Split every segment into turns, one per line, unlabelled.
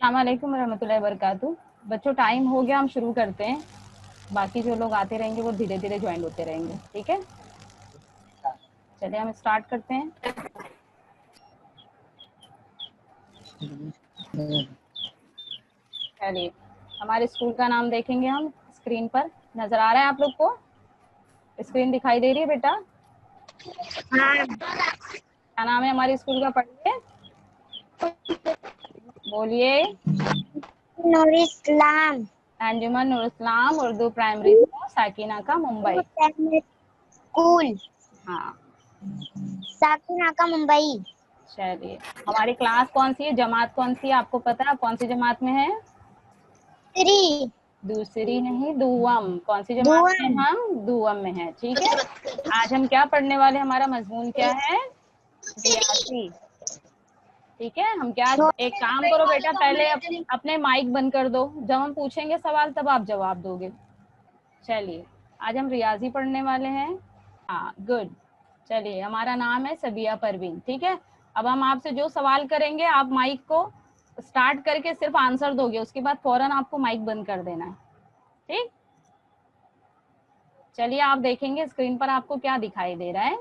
अस्सलाम वालेकुम रहमतुल्लाहि वबरकातुहू। बच्चों टाइम हो गया, हम शुरू करते हैं। बाकी जो लोग आते रहेंगे वो धीरे धीरे ज्वाइन होते रहेंगे, ठीक है। चलिए हम स्टार्ट करते हैं। चलिए हमारे स्कूल का नाम देखेंगे हम स्क्रीन पर। नजर आ रहा है आप लोग को? स्क्रीन दिखाई दे रही है बेटा?
हाँ।
क्या नाम है हमारे स्कूल का? पढ़िए, बोलिए।
नूर इस्लाम
अंजुमन नूर इस्लाम उर्दू प्राइमरी स्कूल साकिना का मुंबई।
स्कूल
हाँ
साकिना का मुंबई।
चलिए हमारी क्लास कौन सी है, जमात कौन सी है आपको पता है? कौन सी जमात में है? दूसरी नहीं, दुवम। कौन सी जमात में? हम दुवम में है, ठीक है। आज हम क्या पढ़ने वाले, हमारा मजमून क्या है? रियाजी, ठीक है। हम क्या, एक काम करो बेटा, पहले अपने माइक बंद कर दो, जब हम पूछेंगे सवाल तब आप जवाब दोगे। चलिए आज हम रियाजी पढ़ने वाले हैं। हाँ गुड। चलिए हमारा नाम है सबिया परवीन, ठीक है। अब हम आपसे जो सवाल करेंगे आप माइक को स्टार्ट करके सिर्फ आंसर दोगे, उसके बाद फौरन आपको माइक बंद कर देना है, ठीक। चलिए आप देखेंगे स्क्रीन पर आपको क्या दिखाई दे रहा है।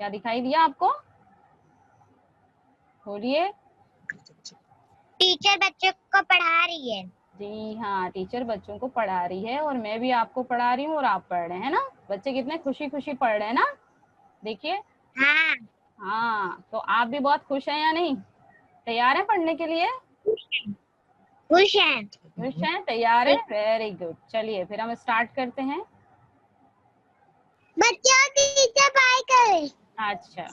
क्या दिखाई दिया आपको? बोलिए।
टीचर बच्चों को पढ़ा रही है।
जी हाँ, टीचर बच्चों को पढ़ा रही है और मैं भी आपको पढ़ा रही हूँ और आप पढ़ रहे हैं ना। बच्चे कितने खुशी खुशी पढ़ रहे हैं ना, देखिए।
हाँ।
हाँ तो आप भी बहुत खुश हैं या नहीं? तैयार हैं पढ़ने के लिए?
खुश हैं।
खुश हैं, तैयार हैं, वेरी गुड। चलिए फिर हम स्टार्ट करते हैं।
बच्चों टीचर बाय करे।
अच्छा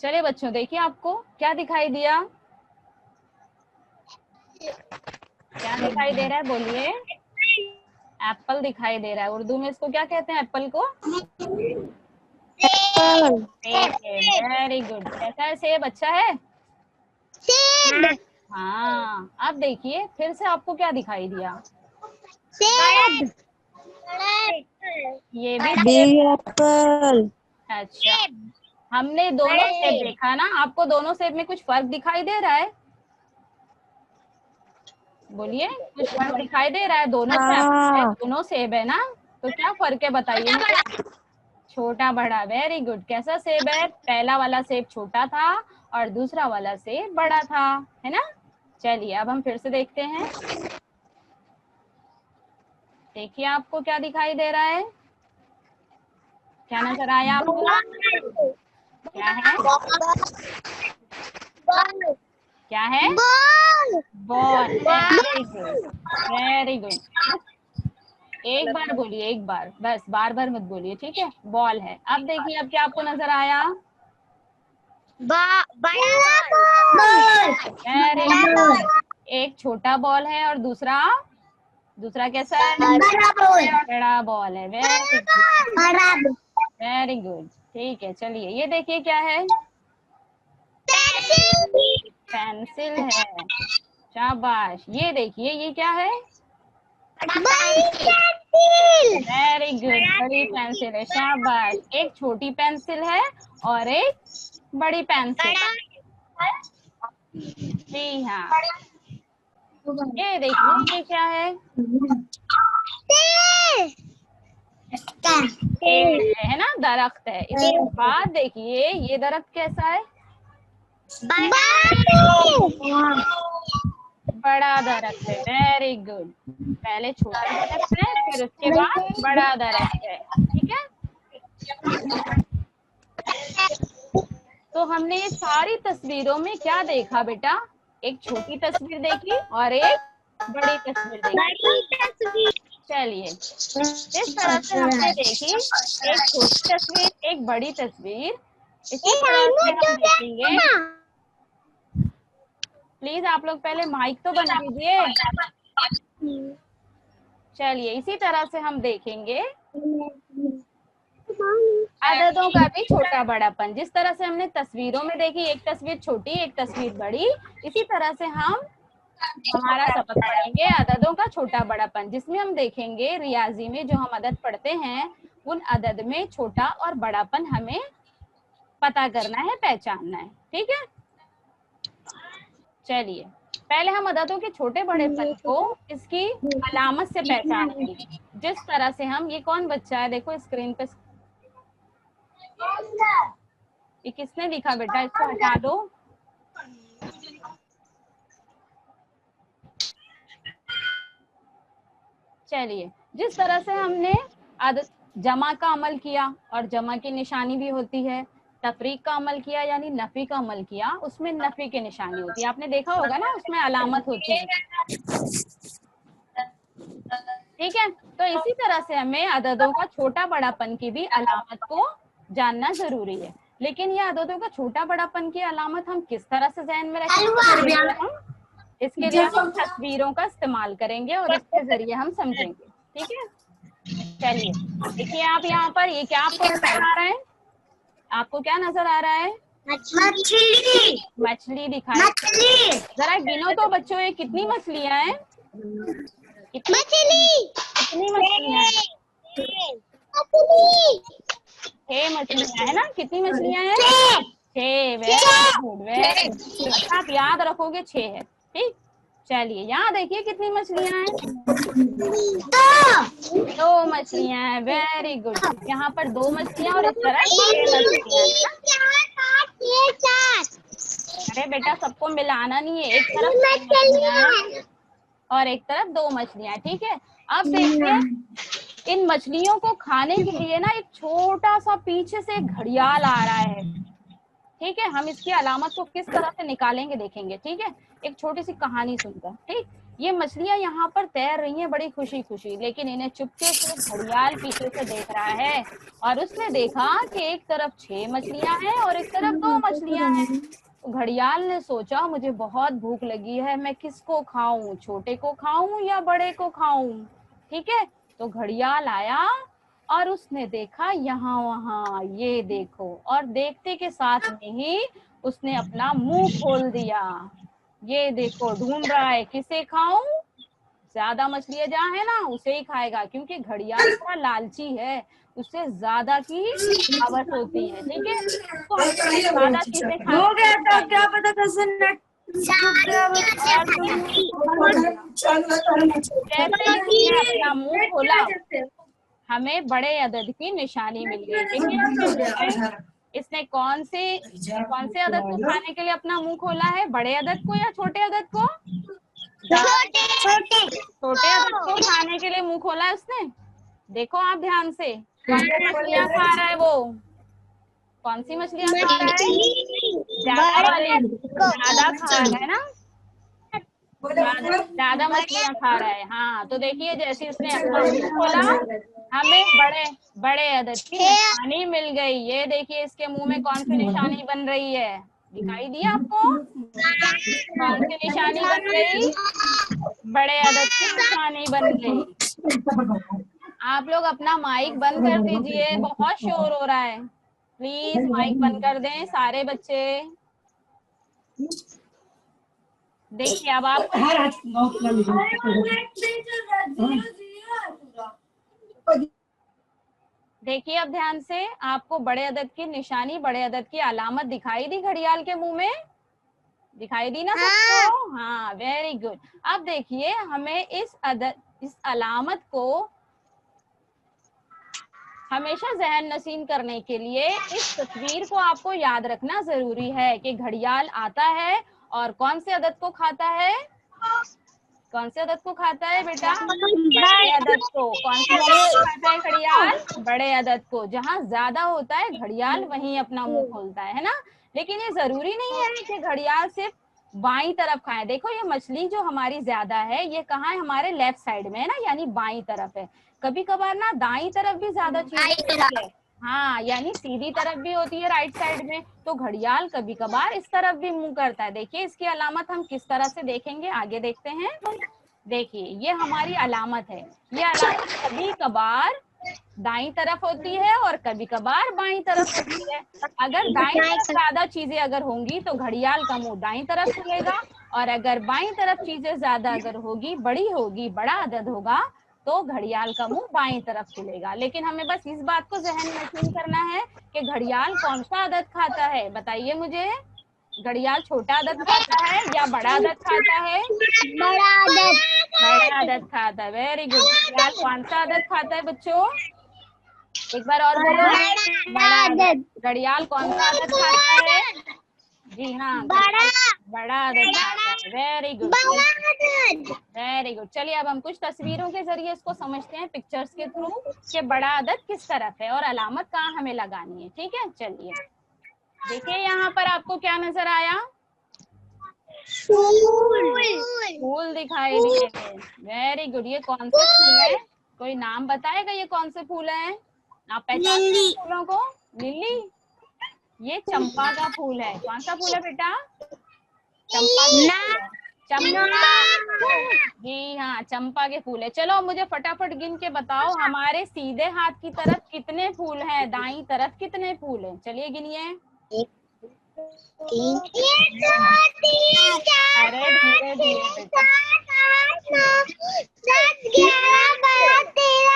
चलिए बच्चों, देखिए आपको क्या दिखाई दिया? क्या दिखाई दे रहा है, बोलिए। एप्पल दिखाई दे रहा है। उर्दू में इसको क्या कहते हैं, एप्पल को?
सेब।
Very good. कैसा है सेब? अच्छा है।
सेब।
हाँ अब देखिए फिर से आपको क्या दिखाई दिया?
सेब।
ये भी सेब है।
एप्पल।
अच्छा हमने दोनों सेब देखा ना, आपको दोनों सेब में कुछ फर्क दिखाई दे रहा है? बोलिए, कुछ फर्क दिखाई दे रहा है? दोनों तो एप्पल है, दोनों सेब है ना, तो क्या फर्क है बताइए मुझे। छोटा बड़ा, वेरी गुड। कैसा सेब है? पहला वाला सेब छोटा था और दूसरा वाला सेब बड़ा था, है ना। चलिए अब हम फिर से देखते हैं। देखिए आपको क्या दिखाई दे रहा है? क्या नजर आया आपको? क्या है? क्या है? Ball. Very good, very good. एक बार बोलिए, एक बार बस, बार बार मत बोलिए, ठीक है। बॉल है। अब देखिए अब क्या आपको नजर आया? Very good. एक छोटा बॉल है और दूसरा कैसा है? बड़ा बॉल है। वेरी गुड, वेरी गुड, ठीक है। चलिए ये देखिए क्या है? पेंसिल है। शाबाश। ये देखिए ये क्या है? वेरी गुड, बड़ी पेंसिल है। शाबाश। एक छोटी पेंसिल है और एक बड़ी पेंसिल। जी हाँ। ये देखिए ये क्या है? पेड़ है ना, दरख्त है। इसके बाद देखिए ये दरख्त कैसा है? बड़ा दरख्त है। Very good. पहले छोटा दरख्त है, फिर उसके बाद बड़ा दरख्त है, ठीक है। तो हमने ये सारी तस्वीरों में क्या देखा बेटा? एक छोटी तस्वीर देखी और एक बड़ी तस्वीर देखी। चलिए इस तरह से हमने देखी, एक छोटी तस्वीर, एक बड़ी तस्वीर। इसी तरह से हम देखेंगे। प्लीज आप लोग पहले माइक तो बंद कीजिए। चलिए इसी तरह से हम देखेंगे अददों का भी छोटा बड़ापन। जिस तरह से हमने तस्वीरों में देखी, एक तस्वीर छोटी एक तस्वीर बड़ी, इसी तरह से हम हमारा सबक पढ़ेंगे अददों का छोटा बड़ापन, जिसमें हम देखेंगे रियाजी में जो हम अदद पढ़ते हैं उन अदद में छोटा और बड़ापन हमें पता करना है, पहचानना है। ठीक है, चलिए पहले हम अददों के छोटे बड़ेपन को इसकी अलामत से पहचानेंगे। जिस तरह से हम, ये कौन बच्चा है देखो स्क्रीन पे, ये किसने लिखा बेटा, इसको हटा दो। चलिए, जिस तरह से हमने जमा का अमल किया, और जमा की निशानी भी होती है, तफरीक का अमल किया यानी नफी का अमल किया, उसमें नफी की निशानी होती है, आपने देखा होगा ना, उसमें अलामत होती है। ठीक है, तो इसी तरह से हमें अददों का छोटा बड़ापन की भी अलामत को जानना जरूरी है। लेकिन ये अददों का छोटा बड़ापन की अलामत हम किस तरह से ज़हन में रखेंगे, इसके लिए हम तस्वीरों का इस्तेमाल करेंगे और इसके जरिए हम समझेंगे। ठीक है, चलिए देखिए आप यहाँ पर, ये क्या आपको नजर आ रहा है, आपको क्या नजर आ रहा है,
मछली।
मछली दिखाई। जरा गिनो तो बच्चों, ये कितनी मछलियां हैं, कितनी मछलियां हैं, 6 मछलियां है ना, कितनी मछलियां हैं, 6। वेरी गुड, वेरी गुड, आप याद रखोगे 6 है। ठीक, चलिए यहाँ देखिए कितनी मछलियां हैं, 2 मछलियां हैं। वेरी गुड, यहाँ पर 2 मछलियां और इस तरह 6 मछलियां हैं। अरे बेटा सबको मिलाना नहीं है, एक तरफ 6 मछलियां हैं और एक तरफ 2 मछलियां। ठीक है, अब देखिए इन मछलियों को खाने के लिए ना एक छोटा सा पीछे से घड़ियाल आ रहा है। ठीक है, हम इसकी अलामत को किस तरह से निकालेंगे देखेंगे। ठीक है, एक छोटी सी कहानी सुनकर। ठीक, ये मछलियां यहाँ पर तैर रही हैं बड़ी खुशी खुशी, लेकिन इन्हें चुपके से घड़ियाल पीछे से देख रहा है, और उसने देखा कि एक तरफ 6 मछलियां हैं और एक तरफ 2 मछलियां हैं। घड़ियाल ने सोचा मुझे बहुत भूख लगी है, मैं किसको खाऊं, छोटे को खाऊं या बड़े को खाऊं। ठीक है, तो घड़ियाल आया और उसने देखा यहाँ वहाँ, ये देखो, और देखते के साथ में ही उसने अपना मुंह खोल दिया। ये देखो ढूंढ रहा है किसे खाऊं, ज्यादा मछलियां जहाँ है ना उसे ही खाएगा, क्योंकि घड़ियाल थोड़ा लालची है, उससे ज्यादा की हवस होती है। ठीक है, तो ज्यादा चीजें खाने,
क्या पता 10 मिनट
जैसे इसने अपना मुंह खोला हमें बड़े अदद की निशानी मिल गई। देखिए इसने कौन से अदद को खाने के लिए अपना मुंह खोला है, बड़े अदद को या छोटे अदद को, छोटे अदद को खाने के लिए मुंह खोला है उसने। देखो आप ध्यान से, कौन सी मछलियां खा रहा है वो, कौन सी मछलियां खा रहा है, ज्यादा वाली, ज्यादा खा रहा है ना, ज्यादा मछलियां खा रहा है। हाँ, तो देखिए जैसे उसने अपना मुंह खोला हमें बड़े अदद की निशानी मिल गई। ये देखिए इसके मुंह में कौन सी निशानी बन रही है, दिखाई दिया आपको, कौन सी निशानी बन गई, बड़े अदद की निशानी बन गई। आप लोग अपना माइक बंद कर दीजिए, बहुत शोर हो रहा है, प्लीज माइक बंद कर दें सारे बच्चे। देखिए अब आप देखिए, अब ध्यान से, आपको बड़े अदद की निशानी, बड़े अदद की अलामत दिखाई दी घड़ियाल के मुंह में, दिखाई दी ना सबको। हाँ, वेरी गुड। अब देखिए हमें इस अलामत को हमेशा जहन नशीन करने के लिए इस तस्वीर को आपको याद रखना जरूरी है कि घड़ियाल आता है और कौन से अदद को खाता है, कौन से अदद को खाता है बेटा, बड़े अदद को। कौन से अदद को खाता है घड़ियाल, बड़े अदद को। जहाँ ज्यादा होता है घड़ियाल वहीं अपना मुंह खोलता है ना। लेकिन ये जरूरी नहीं है कि घड़ियाल सिर्फ बाईं तरफ खाए। देखो ये मछली जो हमारी ज्यादा है ये कहाँ है, हमारे लेफ्ट साइड में है ना, यानी बाईं तरफ है। कभी कभार ना दाईं तरफ भी ज्यादा चीजें है, हाँ, यानी सीधी तरफ भी होती है राइट साइड में, तो घड़ियाल कभी कभार इस तरफ भी मुंह करता है। देखिए इसकी अलामत हम किस तरह से देखेंगे, आगे देखते हैं। देखिए ये हमारी अलामत है, ये अलामत कभी कभार दाईं तरफ होती है और कभी कभार बाईं तरफ होती है। अगर दाईं तरफ ज्यादा चीजें अगर होंगी तो घड़ियाल का मुंह दाईं तरफ खुलेगा, और अगर बाईं तरफ चीजें ज्यादा अगर होगी, बड़ी होगी, बड़ा अदद होगा, तो घड़ियाल का मुंह बाईं तरफ खुलेगा। लेकिन हमें बस इस बात को जहन में नशीन करना है कि घड़ियाल कौन सा अदद खाता है, बताइए मुझे। घड़ियाल छोटा अदद खाता है या बड़ा अदद खाता है?
बड़ा अदद।
बड़ा अदद खाता है। Very good. घड़ियाल कौन सा अदद खाता है बच्चों? एक बार और बोलो। बड़ा अदद। घड़ियाल कौन सा अदद खाता है? जी हाँ, बड़ा अदद खाता है। Very good, very good. चलिए अब हम कुछ तस्वीरों के जरिए इसको समझते हैं, पिक्चर्स के थ्रू, कि बड़ा अदद किस तरफ है और अलामत कहाँ हमें लगानी है। ठीक है, चलिए देखिए यहाँ पर आपको क्या नजर आया? फूल दिखाई दिए। Very good. ये कौन से फूल है? कोई नाम बताएगा ये कौन से फूल है? आप पहचानते हैं फूलों को? लिली। ये चंपा का फूल है। कौन सा फूल है बेटा? चंपा का। चंपा। जी हाँ, चंपा के फूल है। चलो मुझे फटाफट गिन के बताओ, हमारे सीधे हाथ की तरफ कितने फूल हैं, दाईं तरफ कितने फूल हैं? चलिए गिनिए।
1 2 3
अरे धीरे धीरे बेटा।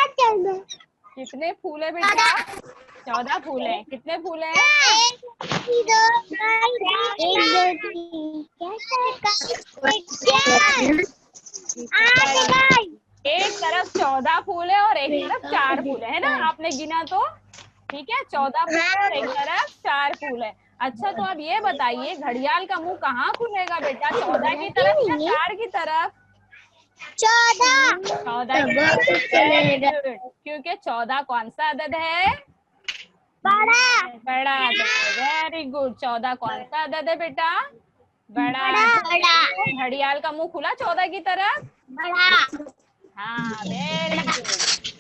14
कितने फूल है बेटा? 14 फूल है। कितने फूल है?
1
एक तरफ 14 फूल है और एक तरफ 4 फूल है ना? आपने गिना तो ठीक है, 14 फूल है और एक तरफ 4 फूल है। अच्छा तो अब ये बताइए, घड़ियाल का मुंह कहाँ खुलेगा बेटा? 14 की तरफ या 4 की तरफ? 14 की तरफ। क्योंकि 14 कौन सा अदद है? बड़ा अदद है। Very good. 14 कौन सा अदद है बेटा? बड़ा। घड़ियाल का मुंह खुला 14 की तरफ। हाँ, वेरी गुड।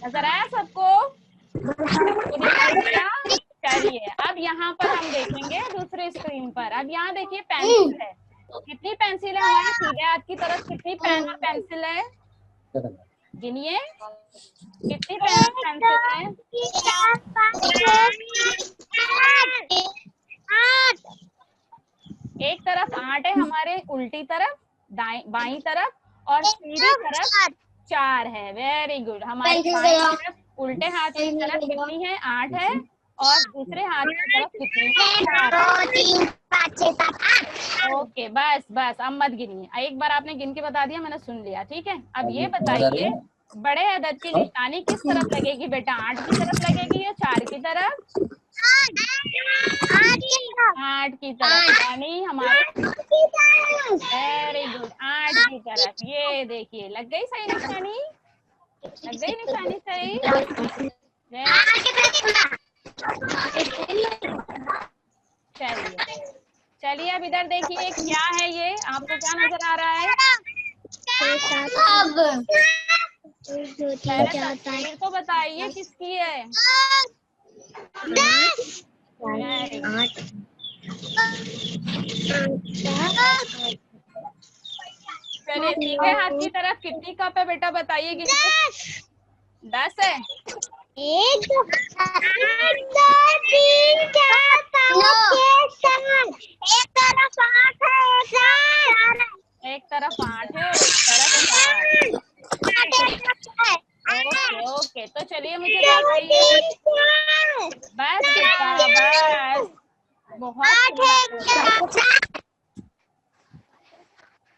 नजर आया सबको? चलिए अब यहाँ पर हम देखेंगे दूसरे स्क्रीन पर। अब यहाँ देखिए पेंसिल है। कितनी पेंसिल है हमारे सीधे हाथ की तरफ? कितनी पेन और पेंसिल है? गिनिए कितनी पेन और पेंसिल है?
8।
एक तरफ 8 है हमारे उल्टी तरफ, बाईं तरफ, और सीधी तरफ 4 है। Very good. हमारे बाईं तरफ उल्टे हाथ की तरफ कितनी है? 8 है, और दूसरे हाथ की तरफ कितनी है? 4। ओके, बस बस अब मत गिनिए। एक बार आपने गिन के बता दिया, मैंने सुन लिया। ठीक है, अब ये बताइए बड़े अदद की निशानी किस तरफ लगेगी बेटा? 8 की तरफ लगेगी या 4 की तरफ? 8 की तरफ, यानी हमारे वेरी गुड 8 की तरफ। ये देखिए लग गई सही निशानी? लग गई निशानी सही? चलिए चलिए अब इधर देखिए क्या है ये, आपको क्या नजर आ रहा है? तस्वीर तो बताइए किसकी है? चलिए सीधे हाथ की तरफ कितनी कप है बेटा? बताइए कि 10 है।
1 2 3 4 5 6 7 एक तरफ 8 है,
एक तरफ 8 है और एक तरफ 4। ओके ओके, तो चलिए मुझे बताइए। बस बेटा बस, बहुत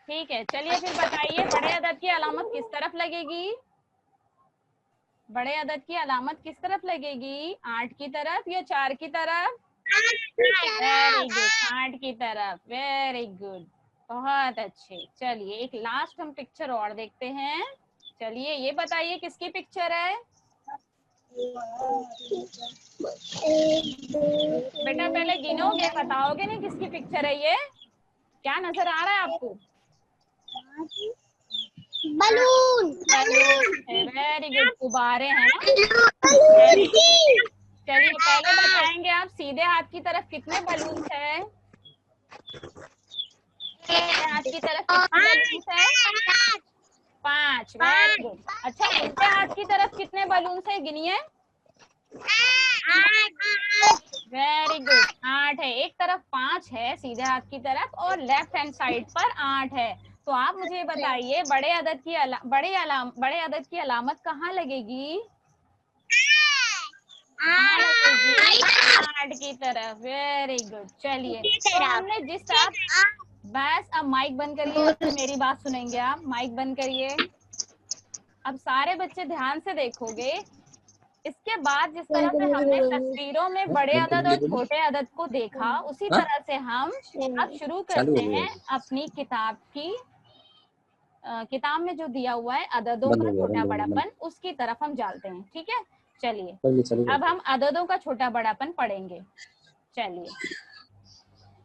ठीक है। चलिए फिर बताइए बड़े अदद की अलामत किस तरफ लगेगी? बड़े अदद की अलामत किस तरफ लगेगी? 8 की तरफ या 4 की तरफ? वेरी गुड, 8 की तरफ। वेरी गुड, बहुत अच्छे। चलिए एक लास्ट हम पिक्चर और देखते हैं। चलिए ये बताइए किसकी पिक्चर है? बेटा पहले गिनोगे, बताओगे नहीं किसकी पिक्चर है ये? क्या नजर आ रहा है आपको?
बलून।
वेरी गुड, गुब्बारे हैं ना? चलिए पहले बताएंगे आप सीधे हाथ की तरफ कितने बलून है? सीधे हाथ की तरफ कितने बलून है? 5। Very good. अच्छा उल्टे हाथ की तरफ कितने बलून है? गिनिए। वेरी गुड, 8 है। एक तरफ 5 है सीधे हाथ की तरफ और लेफ्ट हैंड साइड पर 8 है। तो आप मुझे बताइए बड़े अदद की अलामत कहाँ लगेगी? कहाँ लगेगी? 8 की तरफ। Very good. चलिए, तो हमने जिस आप बस अब माइक बंद करिए, अब मेरी बात सुनेंगे आप। माइक बंद करिए। अब सारे बच्चे ध्यान से देखोगे। इसके बाद जिस तरह से हमने तस्वीरों में बड़े अदद और छोटे अदद को देखा, उसी तरह से हम अब शुरू करते हैं अपनी किताब की किताब में जो दिया हुआ है अददों का छोटा बड़ापन, उसकी तरफ हम जाते हैं। ठीक है, चलिए अब हम अददों का छोटा बड़ापन पढ़ेंगे। चलिए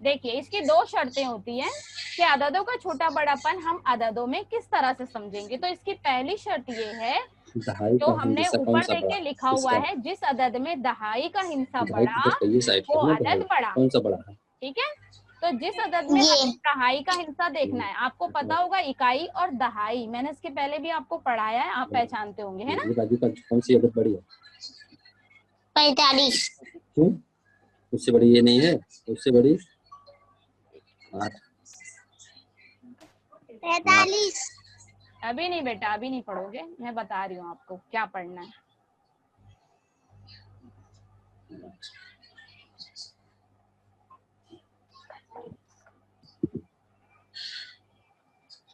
देखिए, इसकी दो शर्तें होती हैं कि अददों का छोटा बड़ापन हम अददों में किस तरह से समझेंगे। तो इसकी पहली शर्त ये है, तो हमने ऊपर देखिए लिखा हुआ है, जिस अदद में दहाई का हिस्सा बड़ा वो अदद बड़ा।
कौन सा बड़ा है?
ठीक है, तो जिस अदद में दहाई का हिस्सा देखना है, आपको पता होगा इकाई और दहाई, मैंने इसके पहले भी आपको पढ़ाया है, आप पहचानते होंगे, है ना?
कौन सी अदद बड़ी है?
45।
क्यों? उससे बड़ी ये नहीं है, उससे बड़ी
45।
अभी नहीं बेटा, अभी नहीं पढ़ोगे, मैं बता रही हूँ आपको क्या पढ़ना है।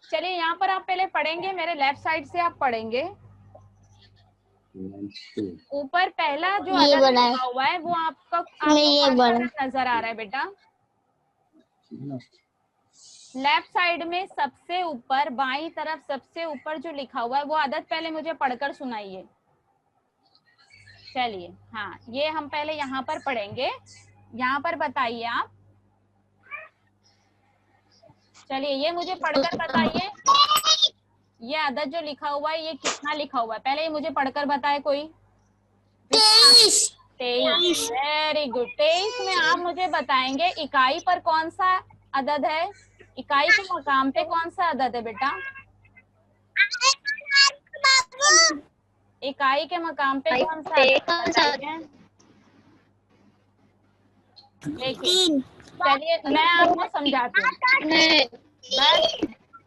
चलिए यहाँ पर आप पहले पढ़ेंगे, मेरे लेफ्ट साइड से आप पढ़ेंगे। ऊपर पहला जो अदद लिखा हुआ है वो आपको नजर आ रहा है बेटा। लेफ्ट साइड में सबसे ऊपर बाईं तरफ सबसे ऊपर जो लिखा हुआ है वो अदद पहले मुझे पढ़कर सुनाइए। चलिए, हाँ, ये हम पहले यहाँ पर पढ़ेंगे। यहाँ पर बताइए आप। चलिए, ये मुझे पढ़कर बताइए, ये अदद जो लिखा हुआ है ये कितना लिखा हुआ है, पहले ये मुझे पढ़कर बताए कोई।
23।
Very good. 23 में आप मुझे बताएंगे इकाई पर कौन सा अदद है, इकाई के मकाम पे कौन सा अदद है बेटा? इकाई के मकाम पे कौन सा अदद है? देखिए, चलिए मैं आपको समझाती हूँ,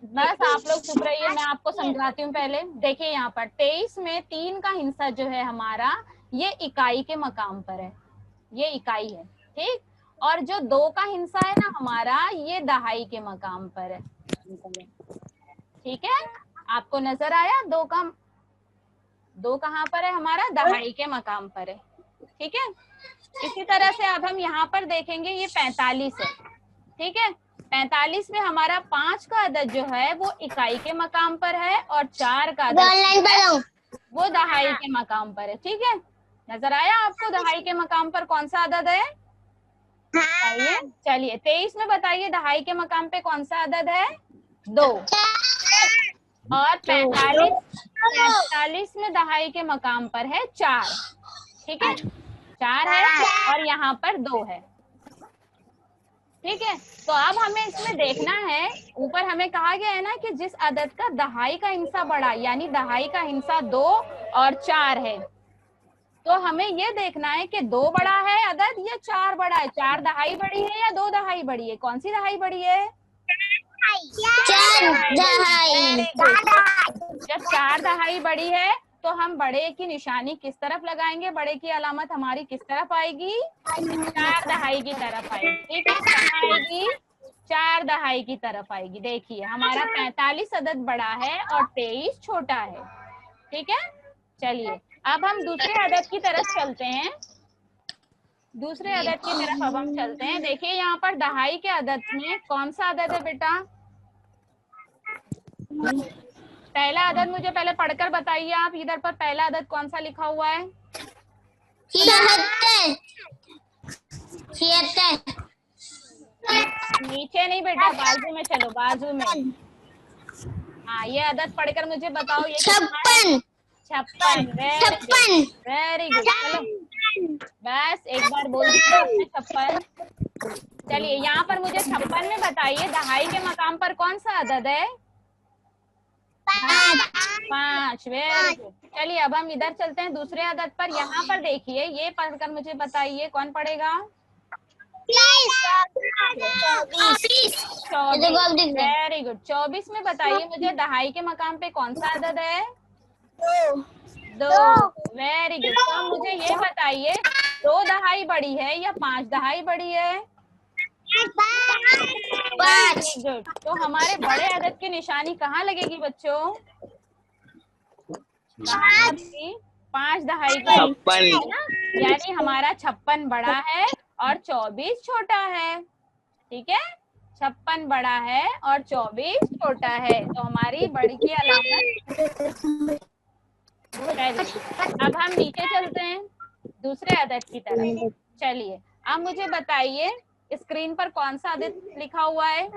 बस आप लोग चुप रहिए, मैं आपको समझाती हूँ पहले। देखिए यहाँ पर 23 में 3 का हिस्सा जो है हमारा, ये इकाई के मकाम पर है, ये इकाई है, ठीक। और जो 2 का हिस्सा है ना हमारा, ये दहाई के मकाम पर है, ठीक है। आपको नजर आया? 2 कहाँ पर है हमारा? दहाई के मकाम पर है, ठीक है। इसी तरह से अब हम यहाँ पर देखेंगे, ये 45 है, ठीक है। 45 में हमारा 5 का अदद जो है वो इकाई के मकाम पर है और 4 का अदद वो दहाई के मकाम पर है, ठीक है। नजर आया आपको दहाई के मकाम पर कौन सा अदद है? बताइए। चलिए 23 में बताइए दहाई के मकाम पे कौन सा अदद है? 2। और 45 में दहाई के मकाम पर है 4, ठीक है। 4 है और यहाँ पर 2 है, ठीक है। तो अब हमें इसमें देखना है, ऊपर हमें कहा गया है ना कि जिस अदद का दहाई का हिस्सा बड़ा, यानी दहाई का हिस्सा 2 और 4 है, तो हमें ये देखना है कि 2 बड़ा है अदद या 4 बड़ा है। 4 दहाई बड़ी है या 2 दहाई बड़ी है? कौन सी दहाई बड़ी है?
4 दहाई।
जब 4 दहाई बड़ी है तो हम बड़े की निशानी किस तरफ लगाएंगे? बड़े की अलामत हमारी किस तरफ आएगी? 4 दहाई की तरफ आएगी, ठीक है। कहाँ आएगी? 4 दहाई की तरफ आएगी। देखिए हमारा 45 अदद बड़ा है और 23 छोटा है, ठीक है। चलिए अब हम दूसरे अदद की तरफ चलते हैं, दूसरे अदद की तरफ अब हम चलते हैं। देखिए यहाँ पर दहाई के अदद में कौन सा अदद है बेटा? पहला अदद मुझे पहले पढ़कर बताइए आप, इधर पर पहला अदद कौन सा लिखा हुआ है?
76।
नीचे नहीं बेटा, बाजू में चलो, बाजू में। हाँ, ये अदद पढ़कर मुझे बताओ, ये
56।
56। Very good. चलो बस एक बार बोल दीजिए आपने 56। चलिए यहाँ पर मुझे 56 में बताइए दहाई के मकाम पर कौन सा अदद है? 5। Very good. चलिए अब हम इधर चलते हैं दूसरे अदद पर। यहाँ पर देखिए, ये पढ़कर मुझे बताइए, कौन पढ़ेगा? 24। Very good. 24 में बताइए मुझे दहाई के मकाम पे कौन सा अदद है? 2। Very good. तो अब मुझे ये बताइए 2 दहाई बड़ी है या 5 दहाई बड़ी है?
5।
Very good. तो हमारे बड़े अदद की निशानी कहाँ लगेगी बच्चों? कहाँ लगेगी? 5 दहाई की, है ना? यानी हमारा 56 बड़ा है और 24 छोटा है। ठीक है, 56 बड़ा है और 24 छोटा है, तो हमारी बड़ी की अलामत। चलिए अब हम नीचे चलते हैं दूसरे अदद की तरफ। चलिए अब मुझे बताइए स्क्रीन पर कौन सा अदद लिखा हुआ है?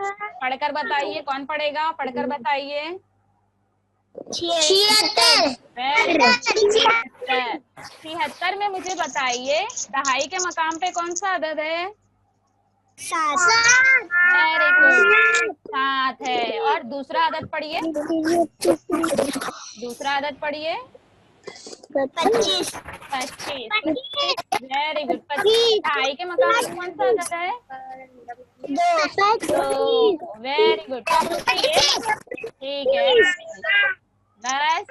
पढ़कर बताइए। कौन पढ़ेगा? पढ़कर बताइए।
76।
76 में मुझे बताइए दहाई के मकाम पे कौन सा अदद है?
7।
वेरी गुड, 7 है। और दूसरा अदद पढ़िए। दूसरा अदद पढ़िए।
25।
25। Very good. 25 दहाई के मकाम पे कौन सा अदद है? 2। Very good. तो अब मुझे ये, ठीक है, बस।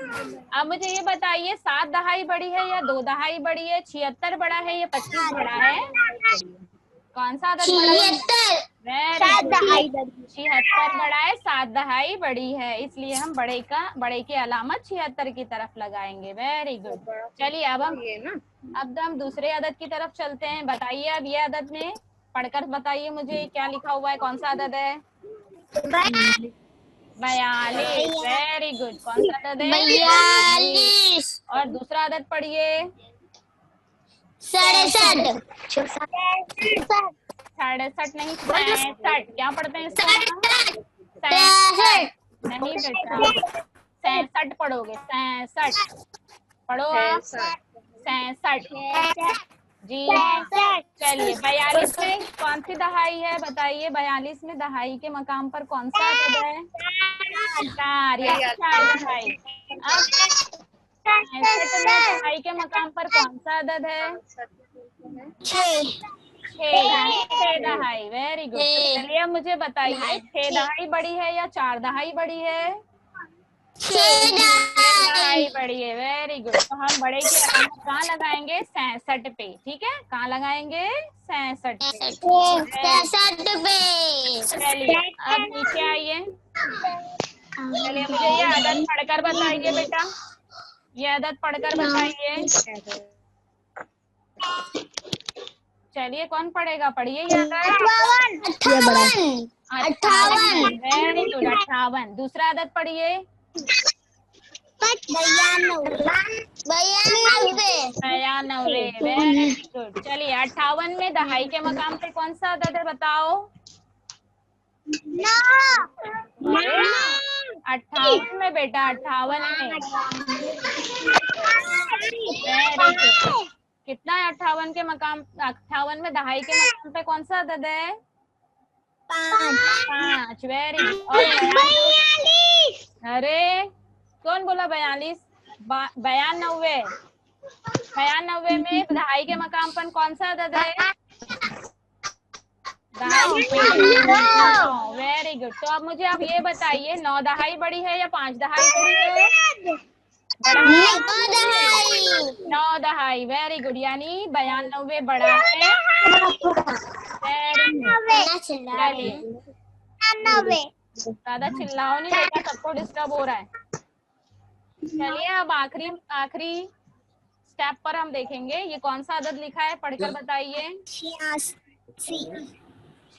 अब मुझे ये बताइए 7 दहाई बड़ी है या 2 दहाई बड़ी है? 76 बड़ा है या 25 बड़ा है? कौन सा अदद बड़ा है? Very good. 76 बड़ा है, 7 दहाई बड़ी है, इसलिए हम बड़े की अलामत 76 की तरफ लगाएंगे। Very good. चलिए अब हम दूसरे अदद की तरफ चलते हैं। बताइए अब ये अदद में पढ़कर बताइए मुझे क्या लिखा हुआ है? कौन सा अदद है? 42। Very good. कौन सा अदद है?
42।
और दूसरा अदद पढ़िए।
67।
67 नहीं, 67। क्या पढ़ते हैं इसको?
63।
नहीं बेटा, 67 पढ़ोगे। 67 पढ़ो आप। 67 जी हाँ। चलिए 42 में कौन सी दहाई है? बताइए 42 में दहाई के मकाम पर कौन सा अदद है? 4 या 4 दहाई। अब 65 में दहाई के मकाम पर कौन सा अदद है?
6।
6 दहाई। Very good. तो चलिए अब मुझे बताइए 6 दहाई बड़ी है या 4 दहाई बड़ी है?
6
दहाई बड़ी है। Very good. तो हम बड़े की अलामत कहाँ लगाएंगे? 66 पे। ठीक है, कहाँ लगाएंगे? 66 पे।
67 पे।
चलिए अब नीचे आइए। चलिए मुझे ये अदद पढ़कर बताइए बेटा। ये अदद पढ़कर बताइए। चलिए कौन पढ़ेगा? पढ़िए ये अदद।
58।
58। Very good. 58। दूसरा अदद पढ़िए। 92। Very good. चलिए 58 में दहाई के मकाम पे कौन सा अदद है? बताओ। 58 में बेटा, 58 में। Very good. कितना है 58 के मकाम? 58 में दहाई के मकाम पे कौन सा अदद है? 5। Very good. और 42। अरे कौन बोला 42? 92। 92 में दहाई के मकाम पर कौन सा अदद है? Very good. तो अब मुझे आप ये बताइए 9 दहाई बड़ी है या 5 दहाई बड़ी है? 9 दहाई। Very good. यानी 92 बड़ा है। चलिए ज्यादा चिल्लाओ नहीं बेटा, सबको डिस्टर्ब हो रहा है। चलिए अब आखिरी स्टेप पर हम देखेंगे ये कौन सा अदद लिखा है? पढ़कर बताइए।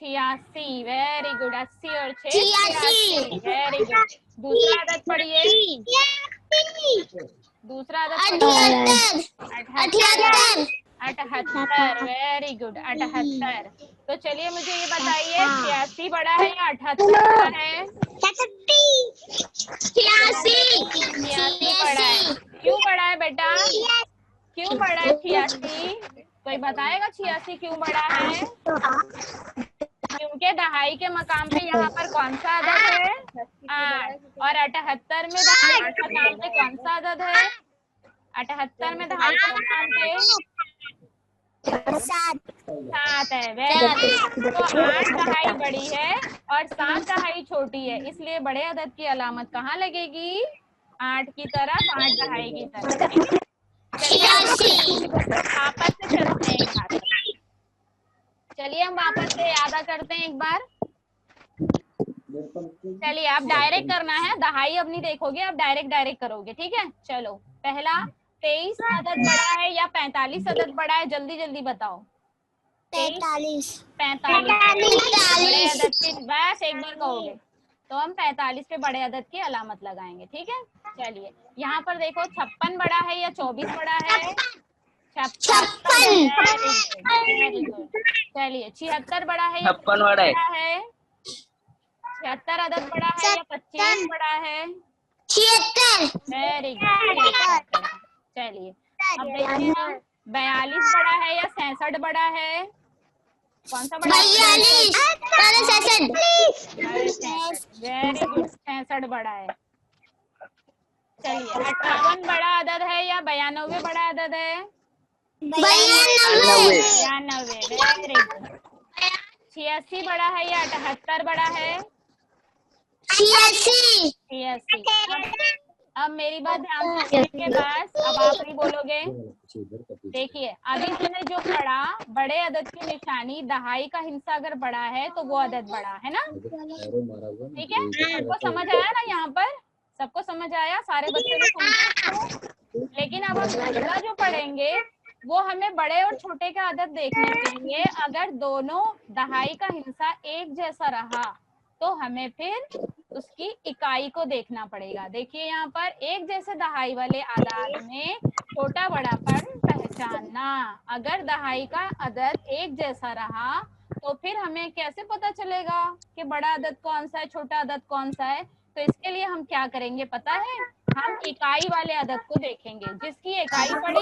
86। Very good. 80 और 6 86। Very good. दूसरा अदद पढ़िए। दूसरा अदद 78। 78। Very good. 78। तो चलिए मुझे ये बताइए 86 बड़ा है या 78 बड़ा है? 86 बड़ा है। क्यों बड़ा है बेटा? क्यों बड़ा है 86? कोई बताएगा 86 क्यों बड़ा है? क्योंकि दहाई के मकाम पे यहाँ पर कौन सा अदद है? 8। और 78 में दहाई के मकाम पे कौन सा अदद है? 78 में दहाई के मकाम पे 7 है। Very good. तो 8 दहाई बड़ी है और 7 दहाई छोटी है, इसलिए बड़े अदद की अलामत कहाँ लगेगी? 8 की तरफ, 8 दहाई की तरफ। चलिए वापस से चलते हैं एक बार। चलिए हम वापस से याद करते हैं एक बार। चलिए आप डायरेक्ट करना है, दहाई अब नहीं देखोगे, आप डायरेक्ट करोगे, ठीक है। चलो पहला 23 अदद बड़ा है या 45 अदद बड़ा है? जल्दी जल्दी बताओ।
45
बड़े अदद की, बस एक बार कहोगे तो हम 45 पे बड़े अदद की अलामत लगाएंगे, ठीक है। चलिए यहाँ पर देखो 56 बड़ा है या 24 बड़ा है? 56। Very good. चलिए 76 बड़ा है या
56 बड़ा
है? 76 अदद बड़ा है या 25 बड़ा है?
76।
Very good. चलिए अब देखिए हम 42 बड़ा है या 66 बड़ा है? कौन सा बड़ा है?
42।
वेरी गुड, 66 बड़ा है। चलिए 58 बड़ा अदद है या 92 बड़ा अदद है?
92।
92। Very good. 86 बड़ा है या 78 बड़ा है? 86। अब मेरी बात ध्यान से सुनने के बाद अब आप नहीं बोलोगे। देखिए अब इसमें जो पड़ा, बड़े अदद की निशानी, दहाई का हिस्सा अगर बड़ा है तो वो अदद बड़ा है ना, ठीक है। सबको समझ आया ना? यहाँ पर सबको समझ आया? सारे बच्चे लोग समझे? लेकिन अब हम अगला जो पढ़ेंगे वो हमें बड़े और छोटे का अदद देखने के लिए, अगर दोनों दहाई का हिस्सा एक जैसा रहा तो हमें फिर उसकी इकाई को देखना पड़ेगा। देखिए यहाँ पर एक जैसे दहाई वाले आदाद में छोटा बड़ापन पहचानना। अगर दहाई का अदद एक जैसा रहा तो फिर हमें कैसे पता चलेगा कि बड़ा अदद कौन सा है, छोटा अदद कौन सा है? तो इसके लिए हम क्या करेंगे पता है? हम इकाई वाले अदद को देखेंगे। जिसकी इकाई बड़ी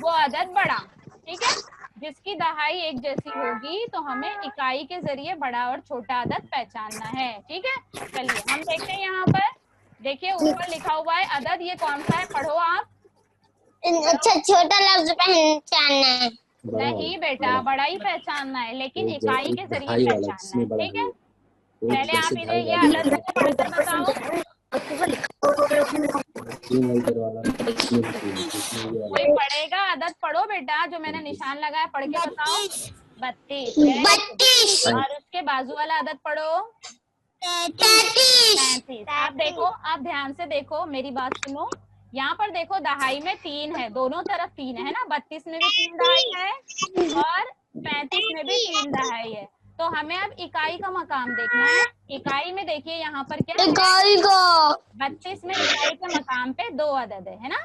वो अदद बड़ा, ठीक है। जिसकी दहाई एक जैसी होगी तो हमें इकाई के जरिए बड़ा और छोटा अदद पहचानना है, ठीक है। चलिए हम देखते हैं यहाँ पर। देखिए ऊपर लिखा हुआ है अदद, ये कौन सा है? पढ़ो आप।
अच्छा छोटा लफ्ज पहचानना है?
नहीं बेटा, बड़ा ही पहचानना है, लेकिन इकाई के जरिए पहचानना है, ठीक है। पहले आप इन्हें ये अदद मुझे पढ़ कर बताओ। कोई पढ़ेगा? अदद पढ़ो बेटा, जो मैंने निशान लगाया पढ़ के बताओ। 32। और उसके बाजू वाला अदद पढ़ो। 35। आप देखो, आप ध्यान से देखो, मेरी बात सुनो। यहाँ पर देखो दहाई में 3 है, दोनों तरफ 3 है ना। 32 में भी 3 दहाई है और 35 में भी 3 दहाई है। तो हमें अब इकाई का मकाम देखना है। इकाई में देखिए यहाँ पर क्या है? 32 में इकाई के मकाम पे 2 अदद है ना,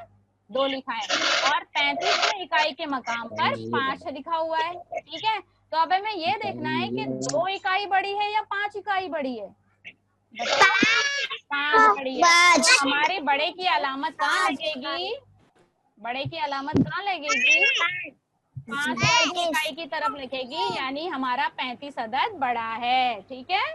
2 लिखा है। और 35 में इकाई के मकाम पर 5 लिखा हुआ है, ठीक है। तो अब हमें ये देखना है कि 2 इकाई बड़ी है या 5 इकाई बड़ी है? 5 बड़ी है। तो हमारे बड़े की अलामत कहाँ लगेगी? बड़े की अलामत कहाँ लगेगी? 5 वाली इकाई की तरफ लिखेगी, यानी हमारा 35 अदद बड़ा है, ठीक है।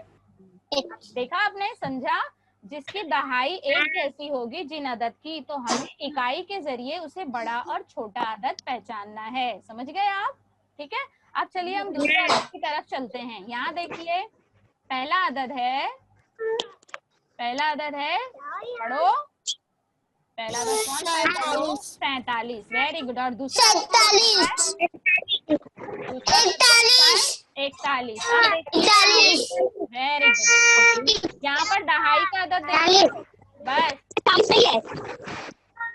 देखा आपने, समझा? जिसकी दहाई एक जैसी होगी जिन अदद की, तो हमें इकाई के जरिए उसे बड़ा और छोटा अदद पहचानना है। समझ गए आप? ठीक है। अब चलिए हम दूसरे अदद की तरफ चलते हैं। यहाँ देखिए पहला अदद है, पढ़ो। पहला अदद कौन सा है? 47। Very good. और दूसरा 41। Very good. यहाँ पर दहाई का अदद देखिए, बस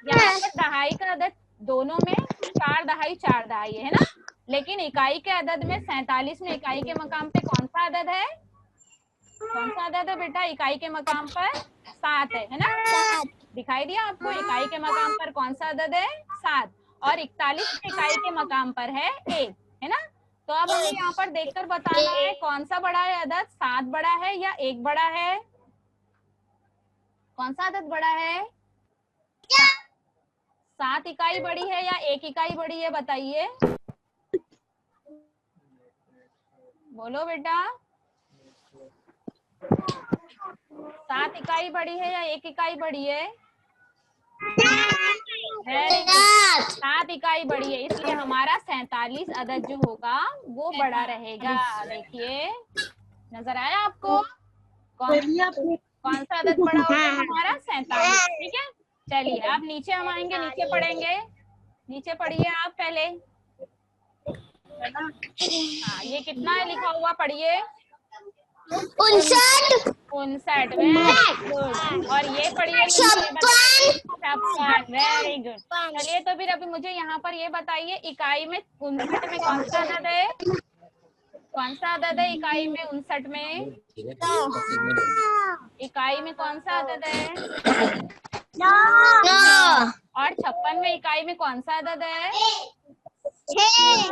यहाँ पर दहाई का अदद दोनों में 4 दहाई है ना। लेकिन इकाई के अदद में 47 में इकाई के मकाम पे कौन सा अदद है? कौन सा अदद है बेटा? इकाई के मकाम पर 7 है ना। दिखाई दिया आपको? इकाई के मकाम पर कौन सा अदद है? 7। और 41 में इकाई के मकाम पर है 1, है ना। तो अब हमें यहाँ पर देखकर बताना है कौन सा बड़ा है अदद? 7 बड़ा है या 1 बड़ा है? कौन सा अदद बड़ा है? 7 इकाई बड़ी है या 1 इकाई बड़ी है? बताइए, बोलो बेटा। 7 इकाई बड़ी है या 1 इकाई बड़ी है? Very good. 7 इकाई बड़ी है, इसलिए हमारा 47 अदद जो होगा वो बड़ा रहेगा। देखिए, नजर आया आपको? कौन सा अदद बड़ा होगा हमारा? 47। ठीक है, चलिए अब नीचे हम आएंगे, नीचे पढ़ेंगे। नीचे पढ़िए आप पहले। हाँ, ये कितना है लिखा हुआ? पढ़िए।
59,
59। Very good. और ये पढ़िए। 56। Very good. चलिए, तो फिर अभी मुझे यहाँ पर ये बताइए, इकाई में 59 में कौन सा अदद है? कौन सा अदद है इकाई में? 59 में इकाई में कौन सा अदद है?
9,
और 56 में इकाई में कौन सा अदद है?
6।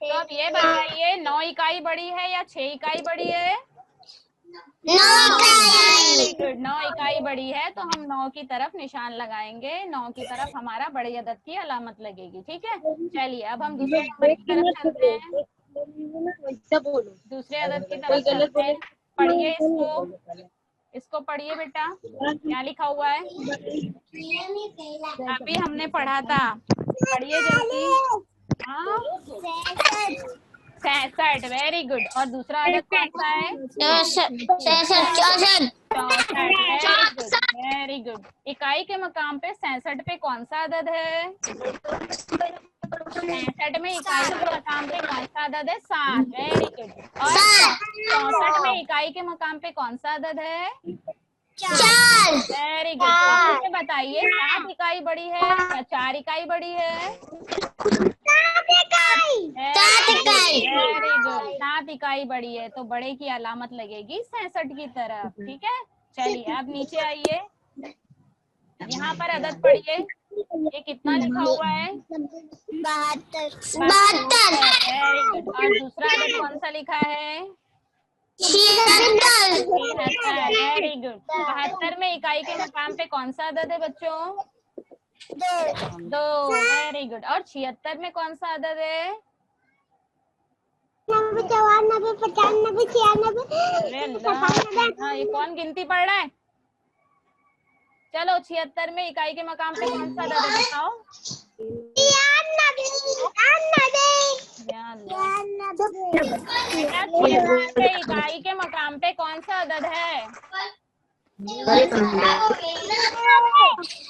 तो अब ये बताइए, 9 इकाई बड़ी है या 6 इकाई बड़ी है? 9 इकाई बड़ी है, तो हम 9 की तरफ निशान लगाएंगे। 9 की तरफ हमारा बड़ी अदद की अलामत लगेगी। ठीक है, चलिए अब हम दूसरे नंबर की तरफ चलते हैं। दूसरे अदद की तरफ चलते हैं। पढ़िए इसको पढ़िए बेटा, क्या लिखा हुआ है? अभी हमने पढ़ा था, पढ़िए जल्दी। 66। Very good. और दूसरा अदद कौन सा है?
64।
Very good. इकाई के मकाम पे 66 पे कौन सा अदद है? 65 में इकाई के मकाम पे कौन सा अदद है? 7। Very good. और 64 में इकाई के मकाम पे कौन सा अदद है?
4।
Very good. तो मुझे बताइए, 7 इकाई बड़ी है या 4 इकाई बड़ी है?
7 इकाई।
Very good. 7 इकाई बड़ी है, तो बड़े की अलामत लगेगी 66 की तरफ। ठीक है, चलिए अब नीचे आइए। यहाँ पर अदद पढ़िए, ये कितना लिखा हुआ है?
72।
Very good. और दूसरा अदद कौन सा लिखा है?
76।
Very good. 72 में इकाई के मकाम पे कौन सा अदद है बच्चों? 2। Very good. और 76 में कौन सा अदद है?
94, 95, 96।
ये कौन गिनती पढ़ रहा है? चलो, 76 में इकाई के मकाम पे कौन सा अदद है बताओ? 93 इकाई के मकाम पे कौन सा अदद है?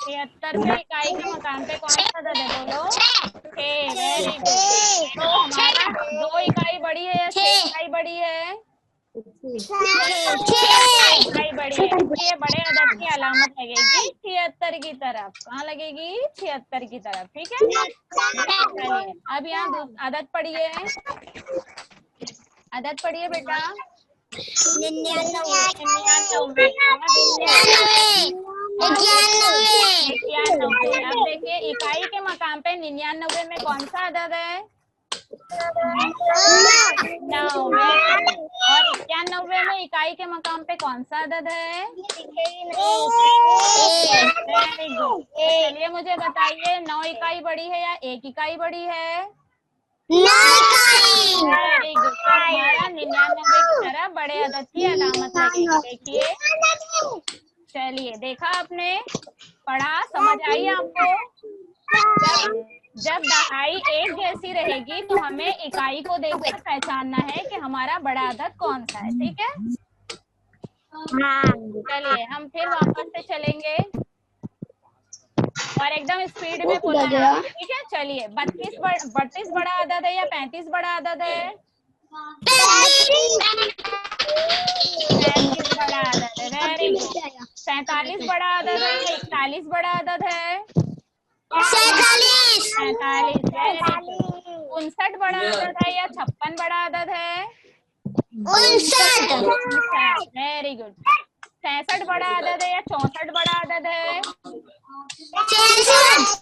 76 में इकाई के मकाम पे कौन सा अदद है? बोलो। 6। Very good. तो हमारा 2 इकाई बड़ी है या 6 इकाई बड़ी है? 6 इकाई बड़ी है, ये बड़े अदद की अलामत लगेगी 76 की तरफ। कहाँ लगेगी? 76 की तरफ। ठीक है, चलिए अब यहाँ अदद पढ़िए। अदद पढ़िए बेटा।
99।
91। अब देखिए, इकाई के मकाम पे 99 में कौन सा अदद है? 9। और 91 में इकाई के मकाम पे कौन सा अदद है? Very good. चलिए मुझे बताइए, 9 इकाई बड़ी है या 1 इकाई बड़ी है?
9 इकाई।
Very good. तो हमारा 99 की तरह बड़े अदद की अलामत लगेगी। देखिए, चलिए देखा आपने, पढ़ा, समझ आई आपको? जब दहाई एक जैसी रहेगी तो हमें इकाई को देखकर पहचानना है कि हमारा बड़ा अदद कौन सा है। ठीक है, चलिए हम फिर वापस से चलेंगे और एकदम स्पीड में बोलना है। ठीक है, चलिए 32 बड़ा अदद है या 35 बड़ा अदद है? 35 बड़ा अदद है। Very good. 47 बड़ा अदद है या 41 बड़ा अदद है?
47।
47। 59 बड़ा अदद है या 56 बड़ा अदद है?
59।
Very good. 66 बड़ा अदद है या 64 बड़ा अदद है?
66।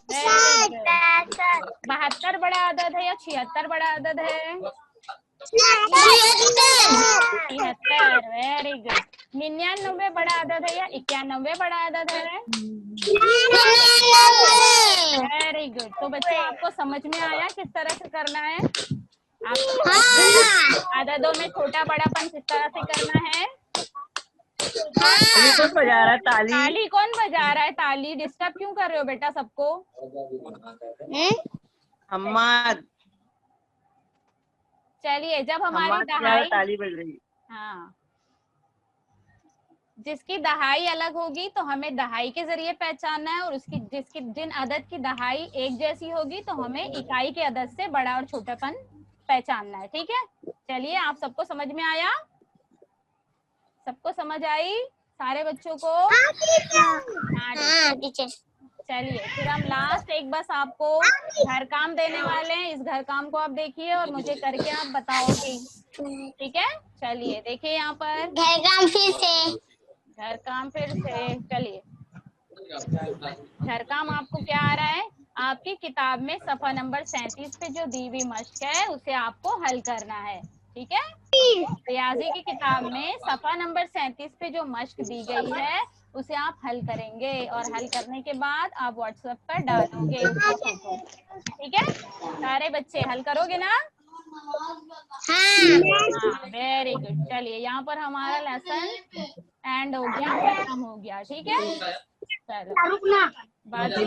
72 बड़ा अदद है या 76 बड़ा अदद है? 73। Very good. 99 बड़ा अदद है या 91 बड़ा अदद है?
99।
Very good. तो बच्चों, आपको समझ में आया किस तरह से करना है? आपको अददों में छोटा बड़ापन किस तरह से करना है?
ताली कौन बजा रहा है? ताली
ताली कौन बजा रहा है? ताली डिस्टर्ब क्यों कर रहे हो बेटा सबको?
हम्माद
चलिए, जब हमारी
हम्माद क्या है?
दहाई,
ताली बज रही है।
हाँ, जिसकी दहाई अलग होगी तो हमें दहाई के जरिए पहचानना है, और उसकी जिन अदद की दहाई एक जैसी होगी तो हमें इकाई के अदद से बड़ा और छोटापन पहचानना है। ठीक है, चलिए, आप सबको समझ में आया? सबको समझ आई? सारे बच्चों को? हाँ टीचर। चलिए, फिर हम लास्ट एक बस आपको घर काम देने वाले हैं। इस घर काम को आप देखिए और मुझे करके आप बताओगे। ठीक है, चलिए देखिए यहाँ पर
घर काम फिर से।
घर काम फिर से। चलिए, घर काम आपको क्या आ रहा है? आपकी किताब में सफा नंबर 37 पे जो दी हुई मश्क है उसे आपको हल करना है। ठीक है, रियाजी की किताब में सफा नंबर 37 पे जो मश्क दी गई है उसे आप हल करेंगे, और हल करने के बाद आप व्हाट्सएप पर डालोगे उसका फोटो। ठीक है, सारे बच्चे हल करोगे ना? हाँ, वेरी गुड। चलिए, यहाँ पर हमारा लेसन एंड हो गया, खत्म हो गया। ठीक है, चलो बाकी